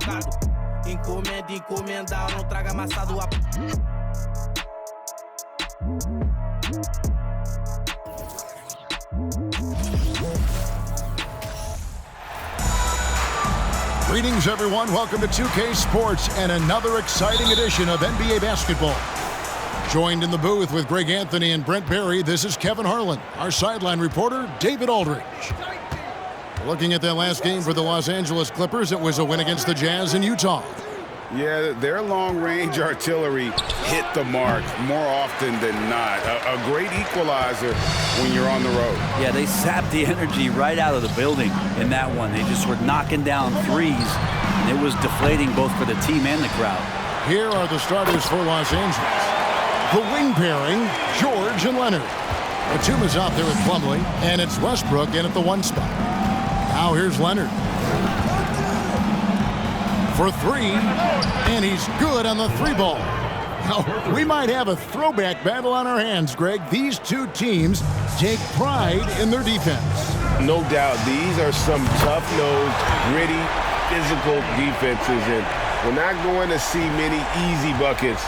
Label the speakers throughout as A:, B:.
A: focado. Encomenda, encomendar, não traga amassado a...
B: Greetings, everyone. Welcome to 2K Sports and another exciting edition of NBA basketball. Joined in the booth with Greg Anthony and Brent Barry, this is Kevin Harlan. Our sideline reporter, David Aldridge. Looking at that last game for the Los Angeles Clippers, it was a win against the Jazz in Utah.
C: Yeah, their long-range artillery hit the mark more often than not. A great equalizer when you're on the road.
D: Yeah, they sapped the energy right out of the building in that one. They just were knocking down threes, and it was deflating both for the team and the crowd.
B: Here are the starters for Los Angeles. The wing pairing, George and Leonard. Batum is out there with Plumlee, and it's Westbrook in at the 1 spot. Now here's Leonard. For 3, and he's good on the 3 ball. Now, we might have a throwback battle on our hands, Greg. These two teams take pride in their defense.
C: No doubt, these are some tough-nosed, gritty, physical defenses, and we're not going to see many easy buckets.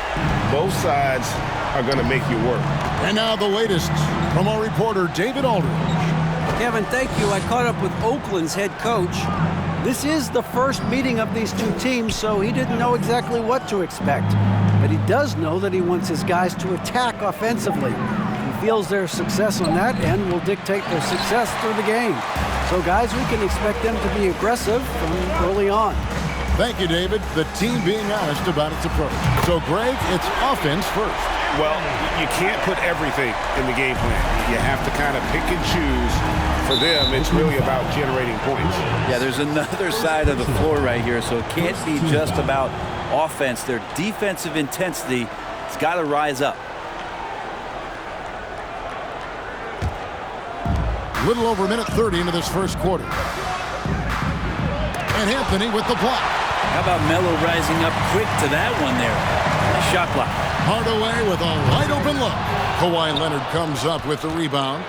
C: Both sides are going to make you work.
B: And now the latest from our reporter, David Aldridge.
E: Kevin, thank you. I caught up with Oakland's head coach. This is the first meeting of these two teams, so he didn't know exactly what to expect. But he does know that he wants his guys to attack offensively. He feels their success on that end will dictate their success through the game. So, guys, we can expect them to be aggressive from early on.
B: Thank you, David. The team being honest about its approach. So, Greg, it's offense first.
C: Well, you can't put everything in the game plan. You have to kind of pick and choose. For them, it's really about generating points.
D: Yeah, there's another side of the floor right here, so it can't be just about offense. Their defensive intensity has got to rise up.
B: Little over a minute 30 into this first quarter. And Anthony with the block.
D: How about Melo rising up quick to that one there? Shot block.
B: Hardaway with a wide open look. Kawhi Leonard comes up with the rebound.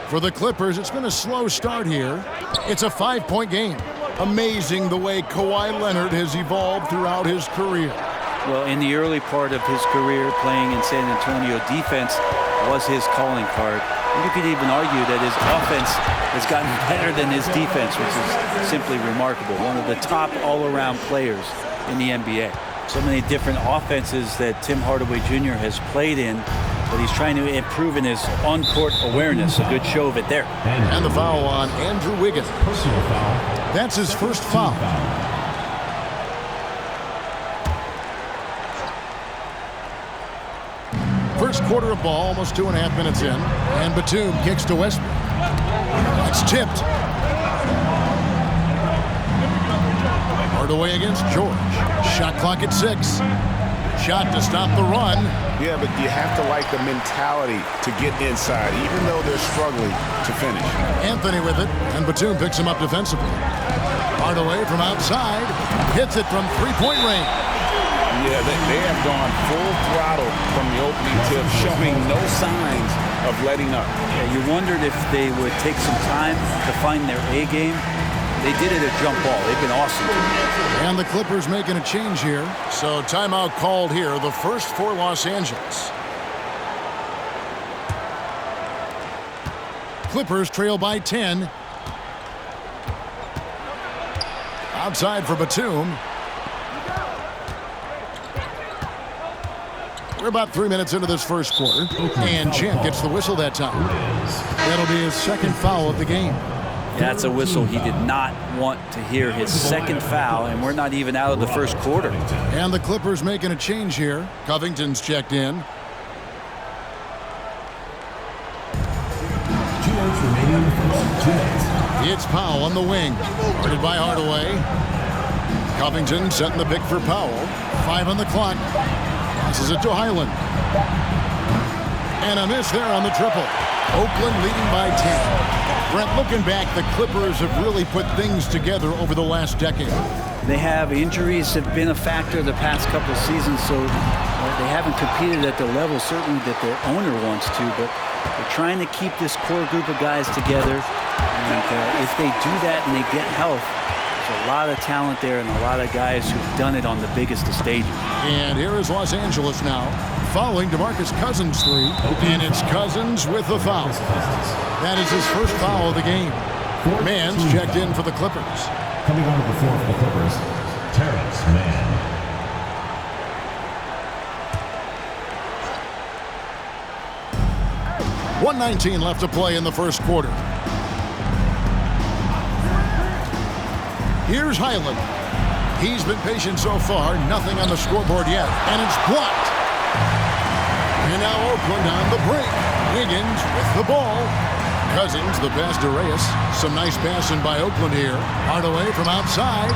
B: For the Clippers, it's been a slow start here. It's a 5-point game. Amazing the way Kawhi Leonard has evolved throughout his career.
D: Well, in the early part of his career playing in San Antonio, defense was his calling card. And you could even argue that his offense has gotten better than his defense, which is simply remarkable. One of the top all-around players in the NBA. So many different offenses that Tim Hardaway Jr. has played in, but he's trying to improve in his on-court awareness. A good show of it there.
B: And the foul on Andrew Wiggins.
F: Personal foul.
B: That's his first foul. First quarter of ball, almost 2.5 minutes in. And Batum kicks to Westbrook. It's tipped. Hardaway against George. Shot clock at 6. Shot to stop the run.
C: Yeah, but you have to like the mentality to get inside, even though they're struggling to finish.
B: Anthony with it, and Batum picks him up defensively. Hardaway from outside, hits it from 3-point range.
C: Yeah, they have gone full throttle from the opening tip, showing no signs of letting up.
D: Yeah, you wondered if they would take some time to find their A game. They did it at jump ball. They've been awesome.
B: And the Clippers making a change here. So timeout called here, the first for Los Angeles. Clippers trail by 10. Outside for Batum. We're about 3 minutes into this first quarter. And Champ gets the whistle that time. That'll be his second foul of the game.
D: That's a whistle. He did not want to hear his second foul, and we're not even out of the first quarter.
B: And the Clippers making a change here. Covington's checked in.
F: 2 minutes remaining in the first. 2 minutes.
B: It's Powell on the wing. Guarded by Hardaway. Covington setting the pick for Powell. 5 on the clock. Passes it to Highland. And a miss there on the triple. Oakland leading by 10. Brent, looking back, the Clippers have really put things together over the last decade.
D: They have. Injuries have been a factor the past couple of seasons, so they haven't competed at the level certainly that their owner wants to, but they're trying to keep this core group of guys together. And if they do that and they get health, There's a lot of talent there and a lot of guys who've done it on the biggest of stages.
B: And here is Los Angeles now, following DeMarcus Cousins' three, and it's Cousins with the foul. That is his first foul of the game. Mann's checked in for the Clippers.
F: Coming onto the floor for the Clippers, Terrence Mann.
B: .119 left to play in the first quarter. Here's Highland. He's been patient so far, nothing on the scoreboard yet, and it's blocked. And now Oakland on the break. Wiggins with the ball. Cousins, the pass to Reyes. Some nice passing by Oakland here. Hardaway from outside,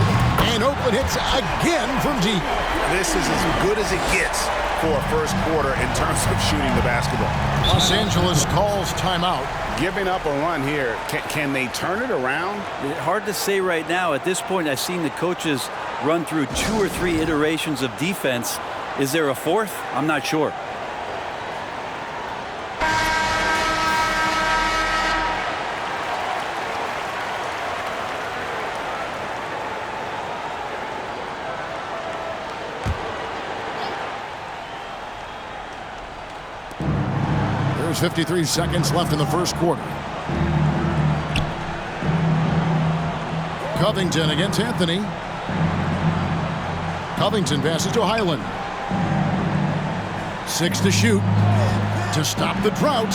B: and Oakland hits again from deep.
G: This is as good as it gets for a first quarter in terms of shooting the basketball.
B: Los Angeles calls timeout.
G: Giving up a run here, can they turn it around?
D: Hard to say right now. At this point, I've seen the coaches run through 2 or 3 iterations of defense. Is there a fourth? I'm not sure.
B: There's 53 seconds left in the first quarter. Covington against Anthony. Covington passes to Highland. 6 to shoot to stop the drought.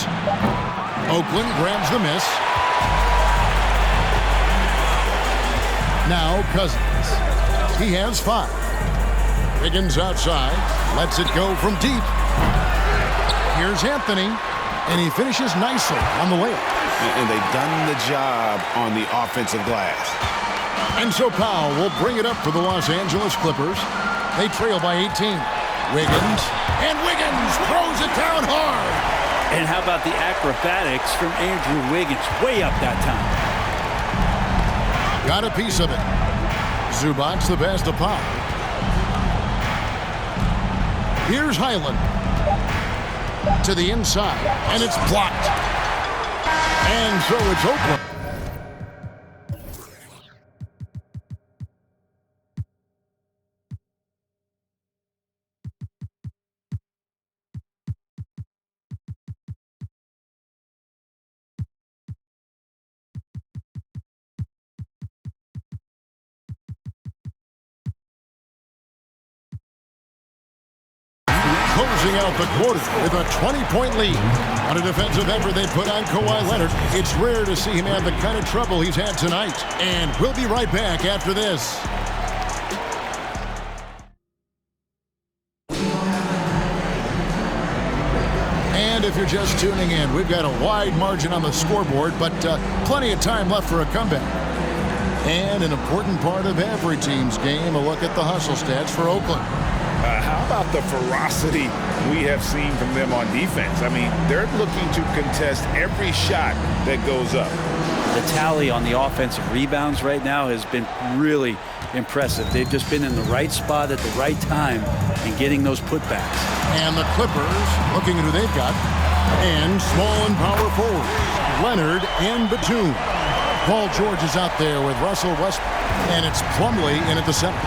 B: Oakland grabs the miss. Now Cousins. He has 5. Wiggins outside. Lets it go from deep. Here's Anthony. And he finishes nicely on the layup.
G: And they've done the job on the offensive glass.
B: And so Powell will bring it up for the Los Angeles Clippers. They trail by 18. Wiggins. And Wiggins throws it down hard.
D: And how about the acrobatics from Andrew Wiggins? Way up that time.
B: Got a piece of it. Zubac's the pass to Powell. Here's Highland. To the inside, and it's blocked. And so it's Oakland. Closing out the quarter with a 20-point lead. On a defensive effort they put on Kawhi Leonard. It's rare to see him have the kind of trouble he's had tonight. And we'll be right back after this. And if you're just tuning in, we've got a wide margin on the scoreboard, but plenty of time left for a comeback. And an important part of every team's game, a look at the hustle stats for Oakland.
G: How about the ferocity we have seen from them on defense? I mean, they're looking to contest every shot that goes up.
D: The tally on the offensive rebounds right now has been really impressive. They've just been in the right spot at the right time and getting those putbacks.
B: And the Clippers, looking at who they've got, and small and power forwards, Leonard and Batum. Paul George is out there with Russell Westbrook, and it's Plumlee in at the center.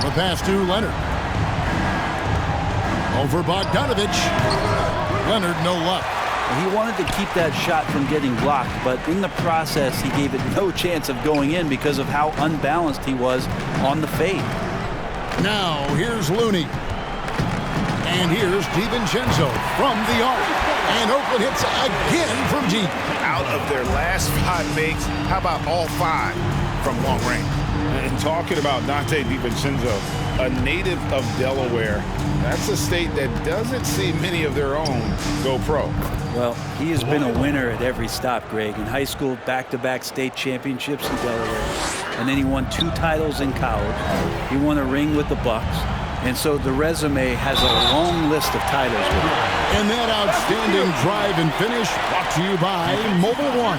B: The pass to Leonard. Over Bogdanovich. Leonard, no luck.
D: He wanted to keep that shot from getting blocked, but in the process, he gave it no chance of going in because of how unbalanced he was on the fade.
B: Now, here's Looney. And here's DiVincenzo from the arc. And Oakland hits again from deep.
G: Out of their last 5 makes, how about all 5 from long range?
C: And talking about Dante DiVincenzo, a native of Delaware, that's a state that doesn't see many of their own go pro.
D: Well, he has been a winner at every stop, Greg. In high school, back-to-back state championships in Delaware. And then he won 2 titles in college. He won a ring with the Bucks. And so the resume has a long list of titles with him.
B: And that outstanding drive and finish brought to you by Mobile One.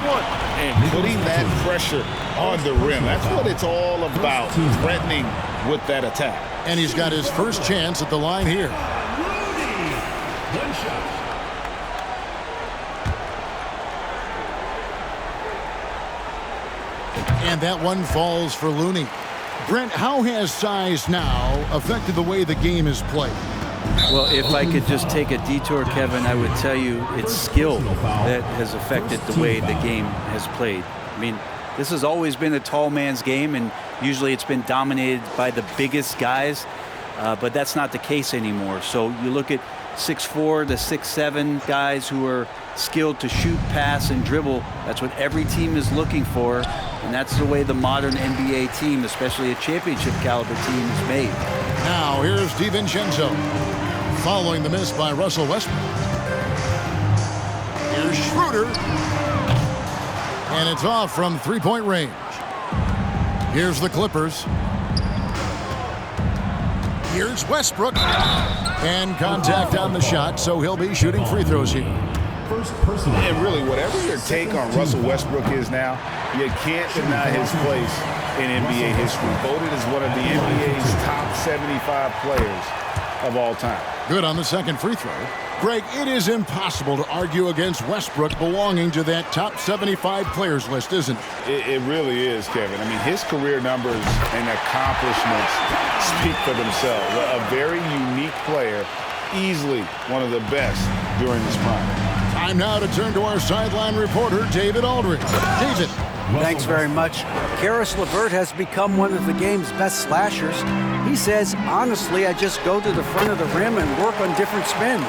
C: And putting that pressure on the rim, that's what it's all about, threatening with that attack.
B: And he's got his first chance at the line here.
F: One shot.
B: And that one falls for Looney. Brent, how has size now affected the way the game is played?
D: Well, if I could just take a detour, Kevin, I would tell you it's skill that has affected the way the game has played. I mean, this has always been a tall man's game, and usually it's been dominated by the biggest guys, but that's not the case anymore. So you look at 6'4" to 6'7" guys who are skilled to shoot, pass, and dribble. That's what every team is looking for, and that's the way the modern NBA team, especially a championship caliber team, is made.
B: Now here's DiVincenzo following the miss by Russell Westbrook. Here's Schroeder, and it's off from three-point range. Here's the Clippers. Here's Westbrook, and contact on the shot, so he'll be shooting free throws here.
G: And really, whatever your take on Russell Westbrook is now, you can't deny his place in NBA history. Voted as one of the NBA's top 75 players of all time.
B: Good on the second free throw. Greg, it is impossible to argue against Westbrook belonging to that top 75 players list, isn't it?
G: It really is, Kevin. I mean, his career numbers and accomplishments speak for themselves. A very unique player, easily one of the best during his prime.
B: Time now to turn to our sideline reporter, David Aldridge. David.
E: Thanks very much. Karis LeVert has become one of the game's best slashers. He says, honestly, I just go to the front of the rim and work on different spins.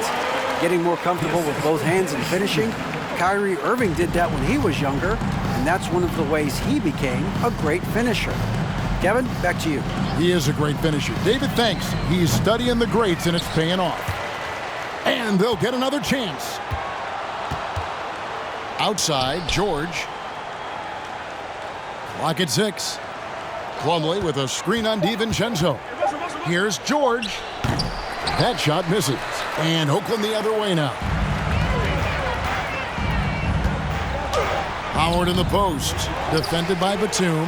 E: Getting more comfortable with both hands and finishing. Kyrie Irving did that when he was younger, and that's one of the ways he became a great finisher. Kevin, back to you.
B: He is a great finisher. David, thanks. He's studying the greats, and it's paying off. And they'll get another chance. Outside, George. Clock at 6. Plumlee with a screen on DiVincenzo. Here's George. That shot misses. And Oakland the other way now. Howard in the post. Defended by Batum.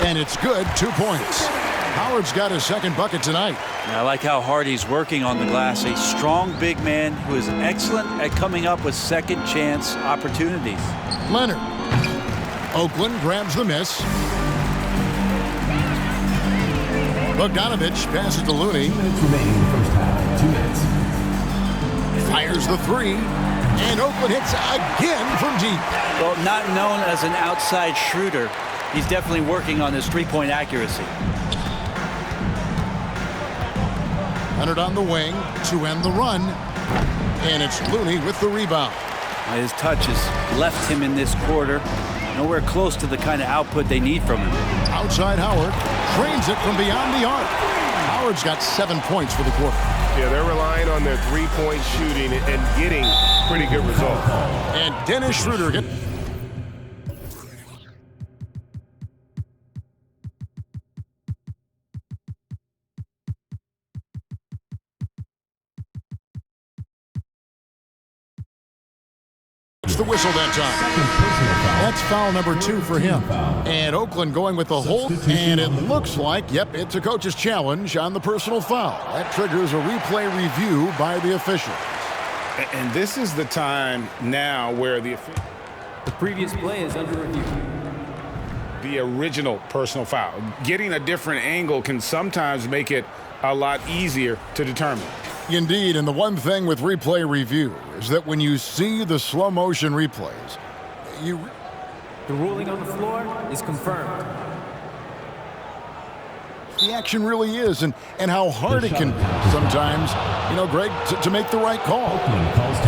B: And it's good. 2 points. Howard's got his second bucket tonight.
D: I like how hard he's working on the glass. A strong big man who is excellent at coming up with second chance opportunities.
B: Leonard. Oakland grabs the miss. Bogdanovich passes to Looney.
F: 2 minutes remaining in the first half. 2 minutes.
B: Fires the three. And Oakland hits again from deep.
D: Well, not known as an outside shooter, he's definitely working on his three-point accuracy.
B: Leonard on the wing to end the run. And it's Looney with the rebound.
D: His touch has left him in this quarter. Nowhere close to the kind of output they need from him.
B: Outside Howard. Trains it from beyond the arc. Howard's got 7 points for the quarter.
C: Yeah, they're relying on their three-point shooting and getting pretty good results.
B: And Dennis Schroeder gets... the whistle that time. That's foul number 2 for him. And Oakland going with the hold, and it looks like, yep, it's a coach's challenge on the personal foul. That triggers a replay review by the officials.
G: And this is the time now where the
H: previous play is under review.
G: The original personal foul. Getting a different angle can sometimes make it a lot easier to determine.
B: Indeed, and the one thing with replay review is that when you see the slow motion replays,
H: The ruling on the floor is confirmed.
B: The action really is, and how hard it can sometimes, Greg, to make the right call.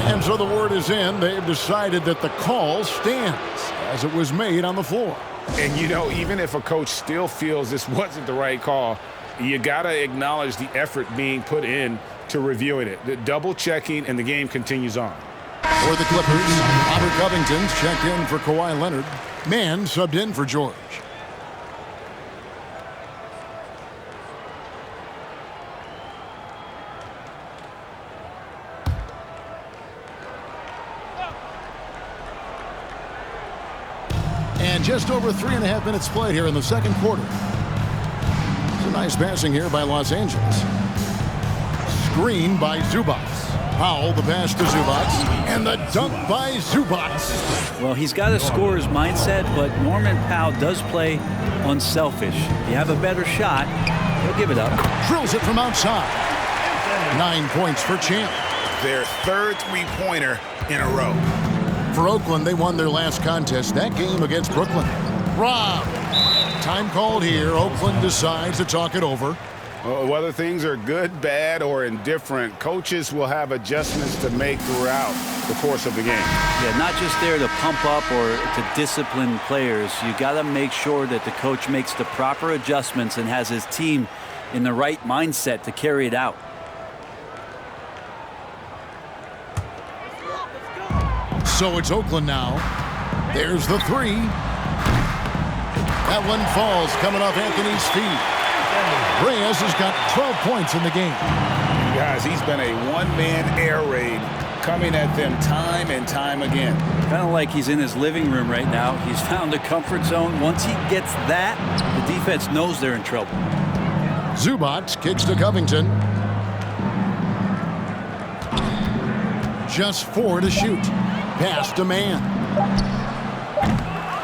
B: And so the word is in. They've decided that the call stands as it was made on the floor.
G: And, even if a coach still feels this wasn't the right call, you got to acknowledge the effort being put in to reviewing it. The double checking, and the game continues on.
B: For the Clippers, Robert Covington's checked in for Kawhi Leonard. Mann subbed in for George. And just over 3.5 minutes played here in the second quarter. It's a nice passing here by Los Angeles. Screen by Zubats. Powell, the pass to Zubac, and the dunk by Zubac.
D: Well, he's got a scorer's mindset, but Norman Powell does play unselfish. If you have a better shot, he'll give it up.
B: Drills it from outside. 9 points for Champ.
G: Their third three-pointer in a row.
B: For Oakland, they won their last contest, that game against Brooklyn. Rob. Time called here. Oakland decides to talk it over.
G: Whether things are good, bad, or indifferent, coaches will have adjustments to make throughout the course of the game.
D: Yeah, not just there to pump up or to discipline players. You got to make sure that the coach makes the proper adjustments and has his team in the right mindset to carry it out.
B: So it's Oakland now. There's the three. That one falls, coming off Anthony's feet. Reyes has got 12 points in the game.
G: Guys, he's been a one-man air raid coming at them time and time again.
D: Kind of like he's in his living room right now. He's found a comfort zone. Once he gets that, the defense knows they're in trouble.
B: Zubac kicks to Covington. Just 4 to shoot. Pass to Mann.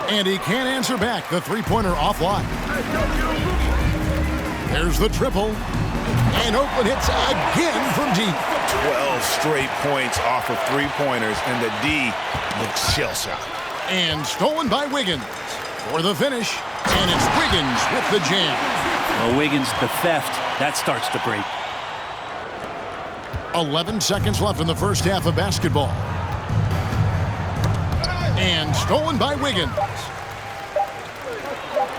B: And he can't answer back. The three-pointer offline. There's the triple. And Oakland hits again from deep.
G: 12 straight points off of three-pointers, and the D looks shell-shocked.
B: And stolen by Wiggins for the finish. And it's Wiggins with the jam.
D: Well, Wiggins, the theft, that starts to break.
B: 11 seconds left in the first half of basketball. And stolen by Wiggins.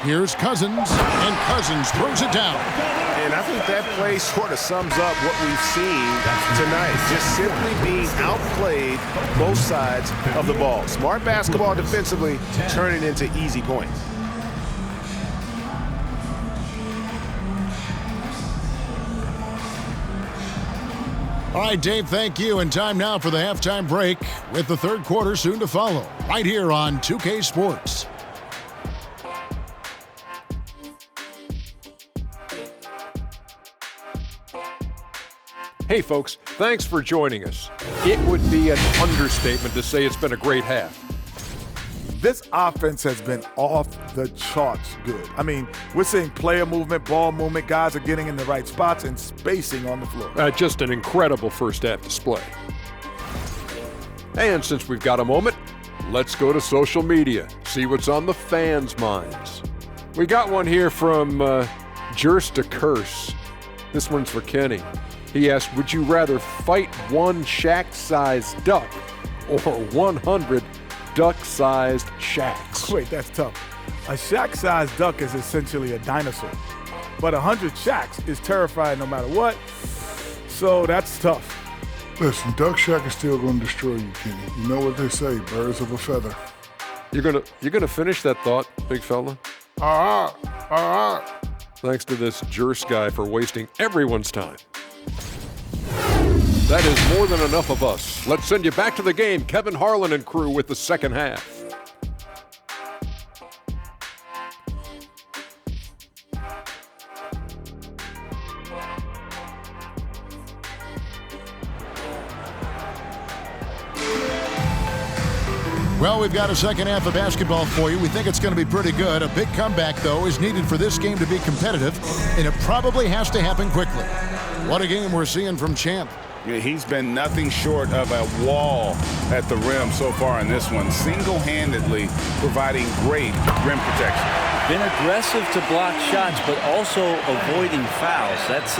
B: Here's Cousins, and Cousins throws it down.
C: And I think that play sort of sums up what we've seen tonight. Just simply being outplayed both sides of the ball. Smart basketball defensively, turning into easy points.
B: All right, Dave, thank you. And time now for the halftime break with the third quarter soon to follow right here on 2K Sports.
I: Hey folks, thanks for joining us. It would be an understatement to say it's been a great half.
J: This offense has been off the charts good. I mean, we're seeing player movement, ball movement, guys are getting in the right spots and spacing on the floor.
I: Just an incredible first half display. And since we've got a moment, let's go to social media, see what's on the fans' minds. We got one here from Jerst to Curse. This one's for Kenny. He asked, would you rather fight one Shaq-sized duck or 100 duck-sized Shaqs?
J: Wait, that's tough. A Shaq-sized duck is essentially a dinosaur, but 100 Shaqs is terrifying no matter what, so that's tough.
K: Listen, Duck Shack is still going to destroy you, Kenny. You know what they say, birds of a feather.
I: You're gonna finish that thought, big fella?
K: All right.
I: Thanks to this Jerst guy for wasting everyone's time. That is more than enough of us. Let's send you back to the game. Kevin Harlan and crew with the second half.
B: Well, we've got a second half of basketball for you. We think it's going to be pretty good. A big comeback, though, is needed for this game to be competitive, and it probably has to happen quickly. What a game we're seeing from Champ.
G: Yeah, he's been nothing short of a wall at the rim so far in this one, single-handedly providing great rim protection.
D: Been aggressive to block shots, but also avoiding fouls. That's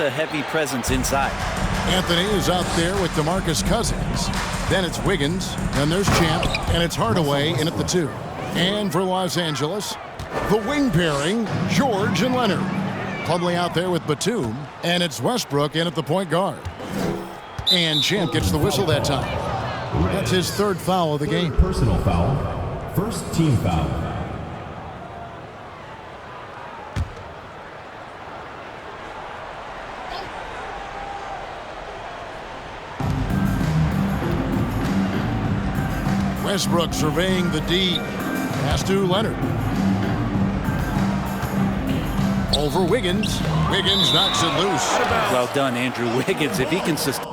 D: a heavy presence inside.
B: Anthony is out there with DeMarcus Cousins. Then it's Wiggins, then there's Champ, and it's Hardaway in at the 2. And for Los Angeles, the wing pairing, George and Leonard. Plumlee out there with Batum, and it's Westbrook in at the point guard. And Champ gets the whistle that time. That's his third foul of the game.
F: Personal foul. First team foul.
B: Westbrook surveying the D. Pass to Leonard. Over Wiggins. Wiggins knocks it loose.
D: Well done, Andrew Wiggins. If he can sustain.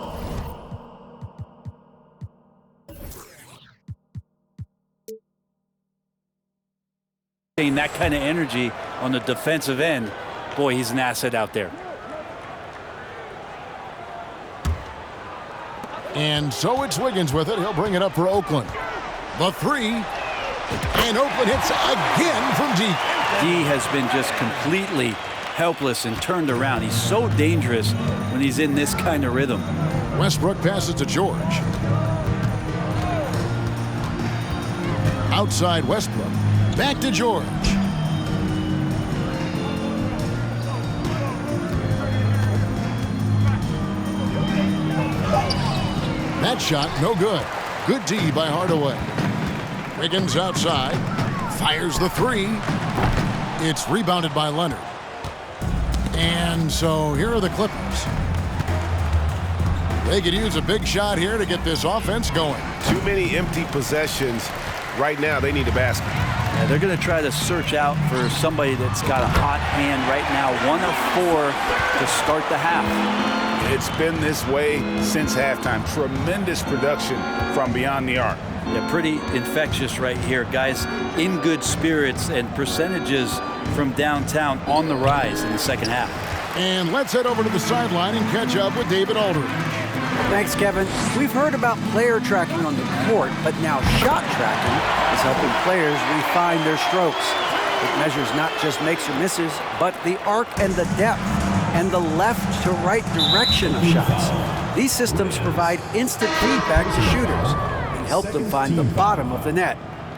D: bringing that kind of energy on the defensive end, boy, he's an asset out there.
B: And so it's Wiggins with it. He'll bring it up for Oakland. The three. And Oakland hits again from deep.
D: D has been just completely helpless and turned around. He's so dangerous when he's in this kind of rhythm.
B: Westbrook passes to George. Outside Westbrook. Back to George. That shot, no good. Good D by Hardaway. Wiggins outside. Fires the three. It's rebounded by Leonard. And so here are the Clippers. They could use a big shot here to get this offense going.
C: Too many empty possessions. Right now, they need a basket.
D: Yeah, they're going to try to search out for somebody that's got a hot hand right now. 1 of 4 to start the half.
G: It's been this way since halftime. Tremendous production from beyond the arc.
D: Yeah, pretty infectious right here. Guys in good spirits and percentages from downtown on the rise in the second half.
B: And let's head over to the sideline and catch up with David Aldridge.
E: Thanks, Kevin. We've heard about player tracking on the court, but now shot tracking is helping players refine their strokes. It measures not just makes or misses, but the arc and the depth and the left to right direction of shots. These systems provide instant feedback to shooters and help them find the bottom of the net.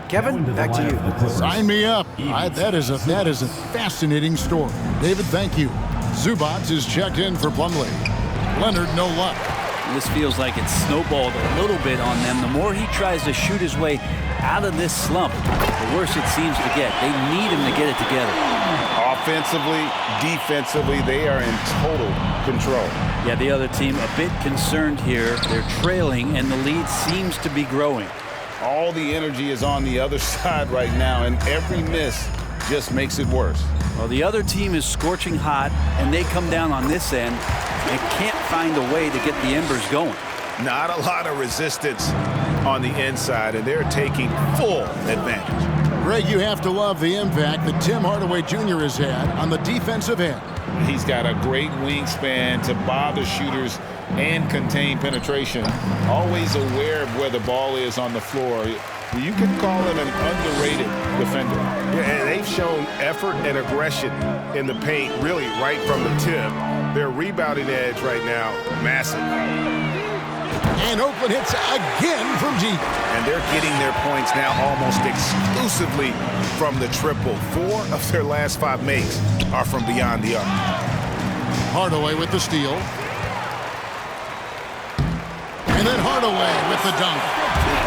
E: Kevin, back to you.
B: Sign me up. That is a fascinating story. David, thank you. Zubats is checked in for Plumlee. Leonard, no luck.
D: This feels like it's snowballed a little bit on them. The more he tries to shoot his way out of this slump, the worse it seems to get. They need him to get it together.
G: Offensively, defensively, they are in total control.
D: Yeah, the other team a bit concerned here. They're trailing, and the lead seems to be growing.
G: All the energy is on the other side right now, and every miss just makes it worse.
D: Well, the other team is scorching hot, and they come down on this end and can't find a way to get the embers going.
C: Not a lot of resistance on the inside, and they're taking full advantage.
B: Greg, you have to love the impact that Tim Hardaway Jr. has had on the defensive end.
G: He's got a great wingspan to bother shooters and contain penetration. Always aware of where the ball is on the floor. You can call him an underrated defender.
C: Yeah, and they've shown effort and aggression in the paint, really right from the tip. Their rebounding edge right now, massive.
B: And Oakland hits again from deep.
C: And they're getting their points now almost exclusively from the triple. 4 of their last 5 makes are from beyond the arc.
B: Hardaway with the steal. And then Hardaway with the dunk.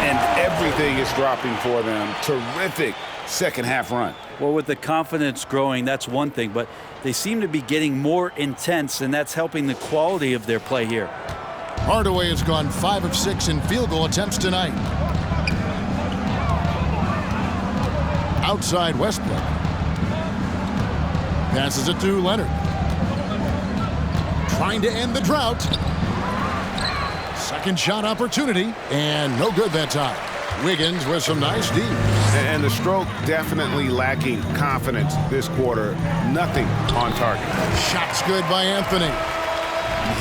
G: And everything is dropping for them. Terrific second half run.
D: Well, with the confidence growing, that's one thing, but they seem to be getting more intense, and that's helping the quality of their play here.
B: Hardaway has gone 5 of 6 in field goal attempts tonight. Outside Westbrook. Passes it to Leonard. Trying to end the drought. Second shot opportunity, and no good that time. Wiggins with some nice D.
C: And the stroke definitely lacking confidence this quarter. Nothing on target.
B: Shots good by Anthony.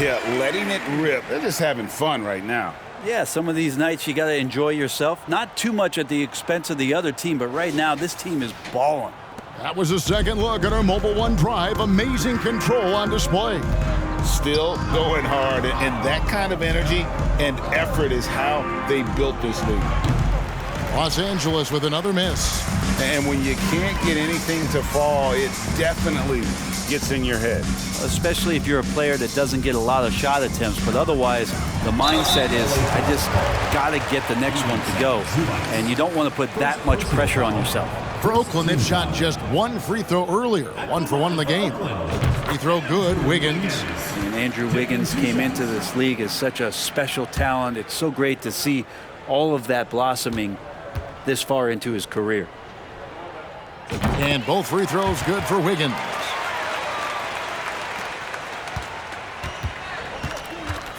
G: Yeah, letting it rip. They're just having fun right now.
D: Yeah, some of these nights you got to enjoy yourself. Not too much at the expense of the other team, but right now this team is balling.
B: That was a second look at our Mobile One drive. Amazing control on display.
G: Still going hard, and that kind of energy and effort is how they built this league.
B: Los Angeles with another miss.
G: And when you can't get anything to fall, it definitely gets in your head.
D: Especially if you're a player that doesn't get a lot of shot attempts, but otherwise the mindset is, I just got to get the next one to go. And you don't want to put that much pressure on yourself.
B: For Oakland, they've shot just 1 free throw earlier. 1 for 1 in the game. Free throw good, Wiggins.
D: And Andrew Wiggins came into this league as such a special talent. It's so great to see all of that blossoming this far into his career.
B: And both free throws good for Wiggins.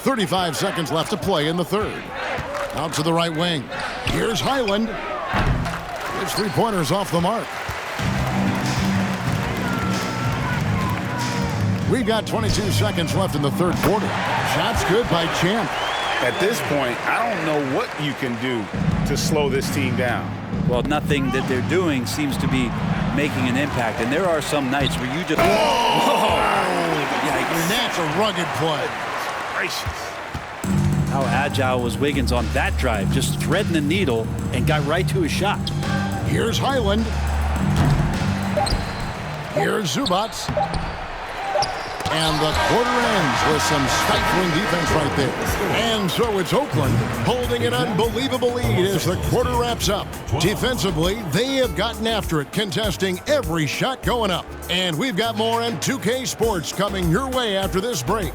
B: .35 seconds left to play in the third. Out to the right wing. Here's Highland. His three-pointers off the mark. We've got 22 seconds left in the third quarter. Shots good by Champ.
G: At this point, I don't know what you can do to slow this team down.
D: Well, nothing that they're doing seems to be making an impact. And there are some nights where you just...
B: Whoa! And that's a rugged play.
G: Gracious.
D: How agile was Wiggins on that drive? Just threading the needle and got right to his shot.
B: Here's Highland. Here's Zubats. And the quarter ends with some stifling defense right there. And so it's Oakland holding an unbelievable lead as the quarter wraps up. Defensively, they have gotten after it, contesting every shot going up. And we've got more on 2K Sports coming your way after this break.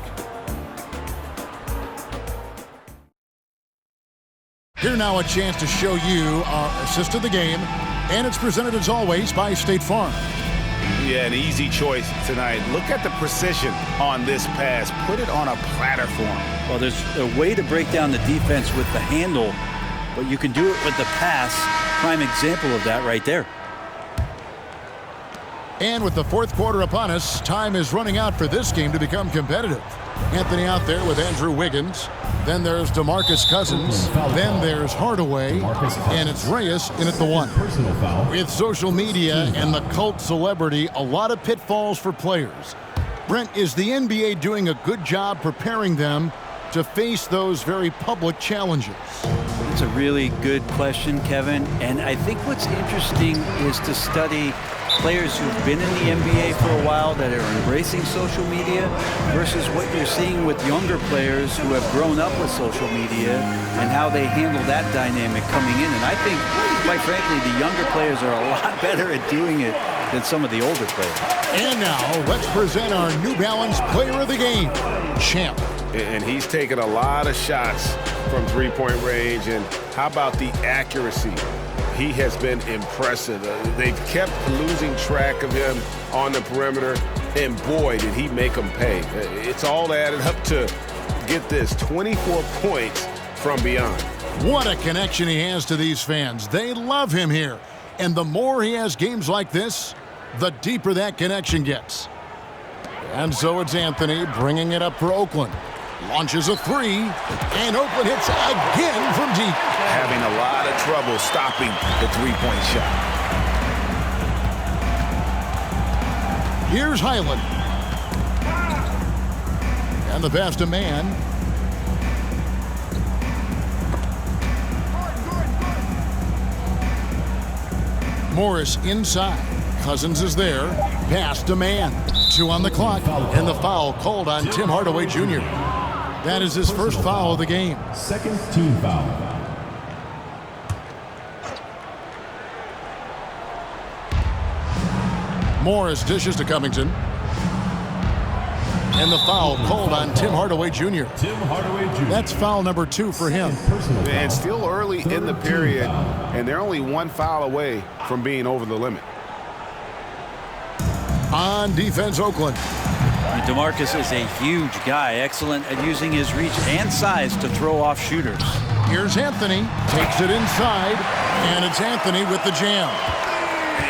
B: Here now a chance to show you our assist of the game. And it's presented as always by State Farm.
G: Yeah, an easy choice tonight. Look at the precision on this pass. Put it on a platter for him.
D: Well, there's a way to break down the defense with the handle, but you can do it with the pass. Prime example of that right there.
B: And with the fourth quarter upon us, time is running out for this game to become competitive. Anthony out there with Andrew Wiggins. Then there's DeMarcus Cousins. Then there's Hardaway. And it's Reyes in at the one. With social media and the cult celebrity, a lot of pitfalls for players. Brent, is the NBA doing a good job preparing them to face those very public challenges?
D: It's a really good question, Kevin. And I think what's interesting is to study players who've been in the NBA for a while that are embracing social media versus what you're seeing with younger players who have grown up with social media and how they handle that dynamic coming in. And I think, quite frankly, the younger players are a lot better at doing it than some of the older players.
B: And now, let's present our New Balance Player of the Game, Champ.
C: And he's taken a lot of shots from three-point range. And how about the accuracy? He has been impressive. They've kept losing track of him on the perimeter, and boy, did he make them pay. It's all added up to, get this, 24 points from beyond.
B: What a connection he has to these fans. They love him here. And the more he has games like this, the deeper that connection gets. And so it's Anthony bringing it up for Oakland. Launches a three, and Oakland hits again from deep.
G: Having a lot of trouble stopping the three-point shot.
B: Here's Highland. And the pass to Man. Morris inside. Cousins is there. Pass to Man. 2 on the clock. And the foul called on Tim Hardaway Jr. That is his first foul of the game.
F: Second team foul.
B: Morris dishes to Covington. And the foul called on Tim Hardaway Jr.
F: Tim Hardaway Jr.
B: That's foul number 2 for him.
C: And still early in the period, and they're only 1 foul away from being over the limit.
B: On defense, Oakland.
D: DeMarcus is a huge guy, excellent at using his reach and size to throw off shooters.
B: Here's Anthony, takes it inside, and it's Anthony with the jam.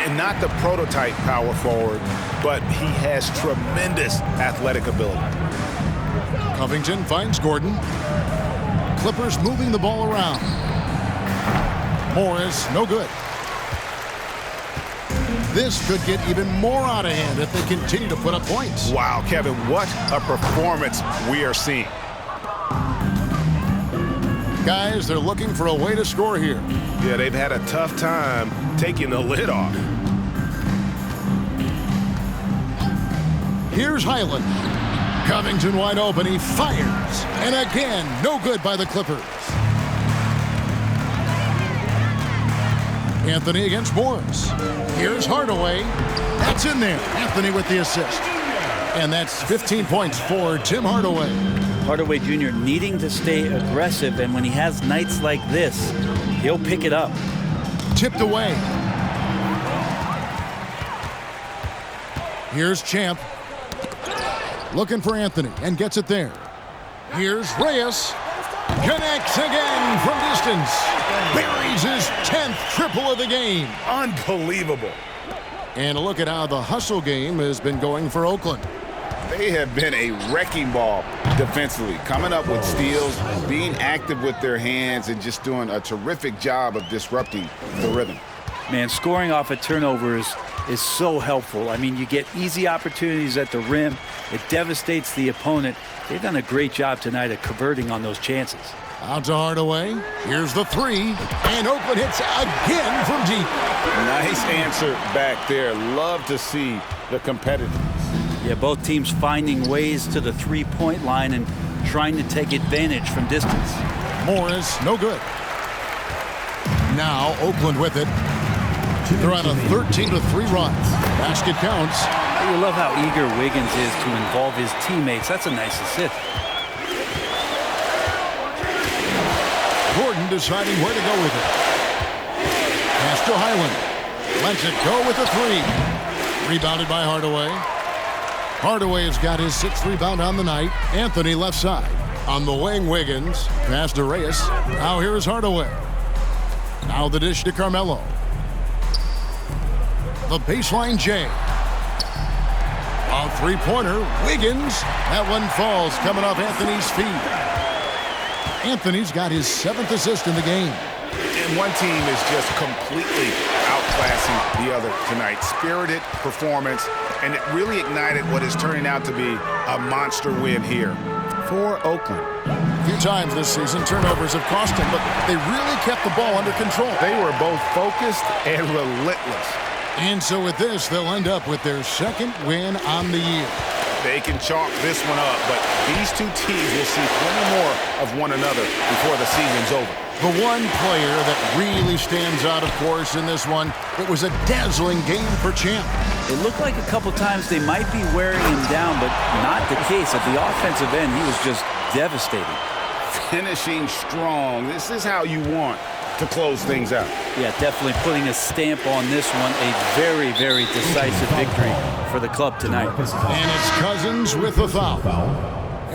C: And not the prototype power forward, but he has tremendous athletic ability.
B: Covington finds Gordon. Clippers moving the ball around. Morris, no good. This could get even more out of hand if they continue to put up points.
C: Wow, Kevin, what a performance we are seeing.
B: Guys, they're looking for a way to score here.
C: Yeah, they've had a tough time taking the lid off.
B: Here's Highland. Covington wide open. He fires. And again, no good by the Clippers. Anthony against Morris. Here's Hardaway. That's in there. Anthony with the assist. And that's 15 points for Tim Hardaway.
D: Hardaway Jr. needing to stay aggressive, and when he has nights like this, he'll pick it up.
B: Tipped away. Here's Champ. Looking for Anthony and gets it there. Here's Reyes. Connects again from distance. Buries his 10th triple of the game.
C: Unbelievable.
B: And look at how the hustle game has been going for Oakland.
G: They have been a wrecking ball defensively, coming up with steals, being active with their hands, and just doing a terrific job of disrupting the rhythm.
D: Man, scoring off of turnovers is so helpful. I mean, you get easy opportunities at the rim. It devastates the opponent. They've done a great job tonight at converting on those chances.
B: Out to Hardaway. Here's the three. And Oakland hits again from deep.
G: Nice answer back there. Love to see the competitiveness.
D: Yeah, both teams finding ways to the three-point line and trying to take advantage from distance.
B: Morris, no good. Now Oakland with it. They're on a 13-3 run. Basket counts.
D: You love how eager Wiggins is to involve his teammates. That's a nice assist.
B: Gordon deciding where to go with it. Pass to Highland. Lets it go with a three. Rebounded by Hardaway. Hardaway has got his 6th rebound on the night. Anthony left side. On the wing, Wiggins. Pass to Reyes. Now here is Hardaway. Now the dish to Carmelo. The baseline J. A three-pointer. Wiggins. That one falls coming off Anthony's feet. Anthony's got his 7th assist in the game.
G: And one team is just completely outclassing the other tonight. Spirited performance, and it really ignited what is turning out to be a monster win here for Oakland.
B: A few times this season, turnovers have cost them, but they really kept the ball under control.
G: They were both focused and relentless.
B: And so with this, they'll end up with their 2nd win on the year.
G: They can chalk this one up, but these two teams will see plenty more of one another before the season's over.
B: The one player that really stands out, of course, in this one, it was a dazzling game for Champ.
D: It looked like a couple times they might be wearing him down, but not the case. At the offensive end, he was just devastating.
G: Finishing strong. This is how you want to close things out.
D: Yeah, definitely putting a stamp on this one. A very, very decisive victory for the club tonight.
B: And it's Cousins with the foul.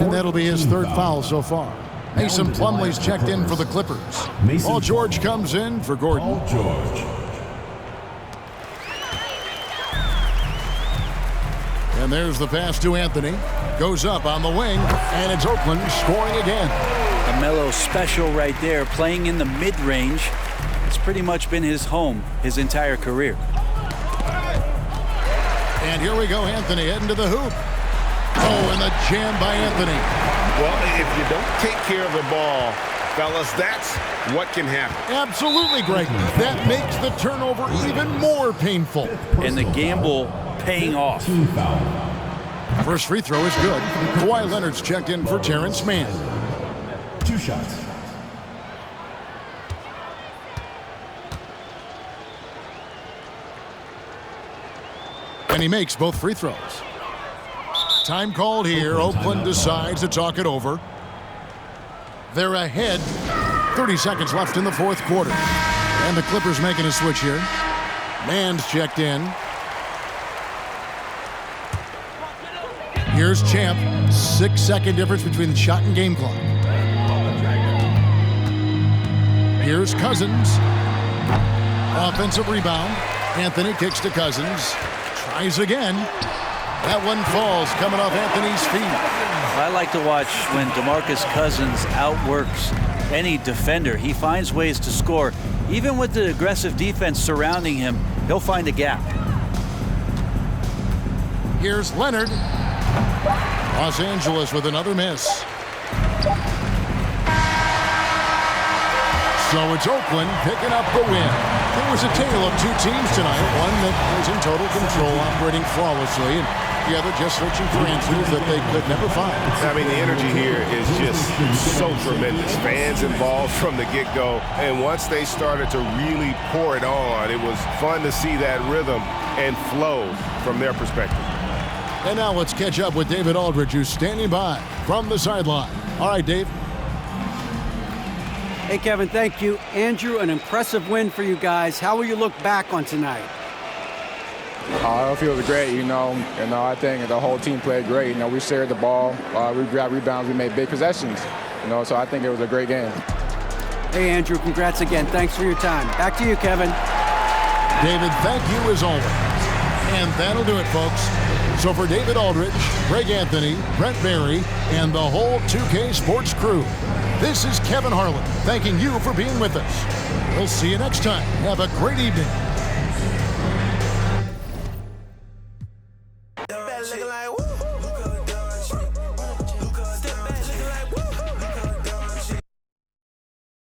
B: And that'll be his 3rd foul so far. Mason Plumlee's checked in for the Clippers. Paul George comes in for Gordon. And there's the pass to Anthony. Goes up on the wing, and it's Oakland scoring again.
D: A Melo special right there, playing in the mid-range. It's pretty much been his home his entire career.
B: And here we go, Anthony heading to the hoop. Oh, and the jam by Anthony.
G: Well, if you don't take care of the ball, fellas, that's what can happen.
B: Absolutely, Greg. That makes the turnover even more painful.
D: And the gamble paying off.
B: First free throw is good. Kawhi Leonard's checked in for Terrence Mann.
F: 2 shots.
B: And he makes both free throws. Time called here. Oakland decides to talk it over. They're ahead. 30 seconds left in the 4th quarter. And the Clippers making a switch here. Mann's checked in. Here's Champ. 6-second difference between the shot and game clock. Here's Cousins. Offensive rebound. Anthony kicks to Cousins. Tries again. That one falls coming off Anthony's feet.
D: I like to watch when DeMarcus Cousins outworks any defender. He finds ways to score. Even with the aggressive defense surrounding him, he'll find a gap.
B: Here's Leonard. Los Angeles with another miss. So it's Oakland picking up the win. It was a tale of 2 teams tonight. One that was in total control, operating flawlessly, and the other just searching for answers that they could never find.
G: I mean, the energy here is just so tremendous. Fans involved from the get-go, and once they started to really pour it on, it was fun to see that rhythm and flow from their perspective.
B: And now let's catch up with David Aldridge, who's standing by from the sideline. All right, Dave.
E: Hey, Kevin, thank you. Andrew, an impressive win for you guys. How will you look back on tonight?
L: It feels great, I think the whole team played great. We shared the ball, we grabbed rebounds, we made big possessions, so I think it was a great game.
E: Hey, Andrew, congrats again. Thanks for your time. Back to you, Kevin.
B: David, thank you as always. And that'll do it, folks. So for David Aldridge, Greg Anthony, Brent Barry, and the whole 2K Sports crew, this is Kevin Harlan thanking you for being with us. We'll see you next time. Have a great evening.